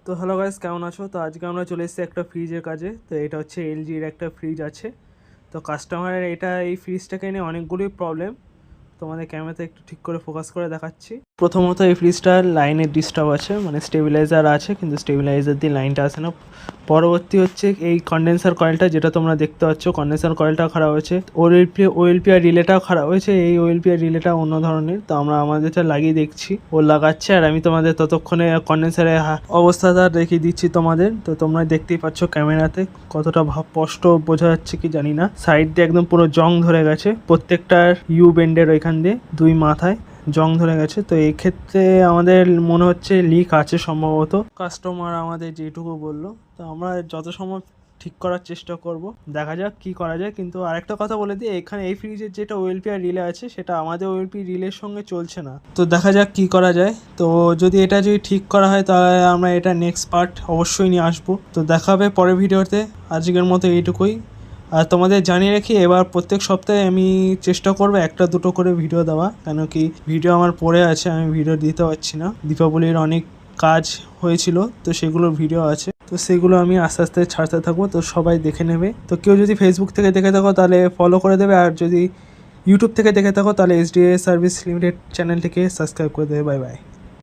তো hello guys, কেমন আছো? তো আজকে আমরা চলে এসেছি একটা ফ্রিজের কাজে। তো এটা হচ্ছে এলজির একটা ফ্রিজ আছে। তো কাস্টমারের এই ফ্রিজটাকে নিয়ে অনেকগুলোই প্রবলেম। তোমাদের ক্যামেরাতে একটু ঠিক করে ফোকাস করে দেখাচ্ছি। প্রথমত এই ফ্রিজটার লাইনের ডিস্টার্ব আছে, মানে স্টেবিলাইজার আছে কিন্তু স্টেবিলাইজার দিয়ে লাইনটা আসে না। পরবর্তী হচ্ছে এই কন্ডেন্সার কয়েলটা, যেটা তোমরা দেখতে পাচ্ছ, কন্ডেন্সার কয়েলটা খারাপ হয়েছে। ওএলপি আর রিলেটাও খারাপ হয়েছে। এই ওএলপি আর রিলেটা অন্য ধরনের, তো আমরা আমাদেরটা লাগিয়ে দেখছি। ও লাগাচ্ছে আর আমি তোমাদের ততক্ষণে কন্ডেন্সারের অবস্থাটা দেখিয়ে দিচ্ছি তোমাদের। তো তোমরা দেখতেই পাচ্ছ ক্যামেরাতে কতটা স্পষ্ট বোঝা যাচ্ছে কি জানি না। সাইড দিয়ে একদম পুরো জং ধরে গেছে, প্রত্যেকটার ইউ বেন্ডের ওইখান দিয়ে দুই মাথায় জং ধরে গেছে। তো এই ক্ষেত্রে আমাদের মনে হচ্ছে লিক আছে সম্ভবত। কাস্টমার আমাদের যেটুকু বললো, তো আমরা যত সম্ভব ঠিক করার চেষ্টা করব, দেখা যাক কি করা যায়। কিন্তু আরেকটা কথা বলে দিই, এখানে এই ফ্রিজের যেটা ওএলপি আর রিলে আছে সেটা আমাদের ওএলপি রিলের সঙ্গে চলছে না। তো দেখা যাক কি করা যায়। তো যদি ঠিক করা হয় তাহলে আমরা এটা নেক্সট পার্ট অবশ্যই নিয়ে আসবো। তো দেখা হবে পরের ভিডিওতে। আজকের মতো এইটুকুই। আর তোমাদের জানিয়ে রাখি, এবার প্রত্যেক সপ্তাহে আমি চেষ্টা করবো একটা দুটো করে ভিডিও দেওয়া, কেন কি ভিডিও আমার পড়ে আছে, আমি ভিডিও দিতে পারছি না। দীপাবলির অনেক কাজ হয়েছিল, তো সেগুলোর ভিডিও আছে, তো সেগুলো আমি আস্তে আস্তে ছাড়তে থাকবো, তো সবাই দেখে নেবে। তো কেউ যদি ফেসবুক থেকে দেখে থাকো তাহলে ফলো করে দেবে, আর যদি ইউটিউব থেকে দেখে থাকো তাহলে SDA সার্ভিস লিমিটেড চ্যানেলটিকে সাবস্ক্রাইব করে দেবে। Bye bye.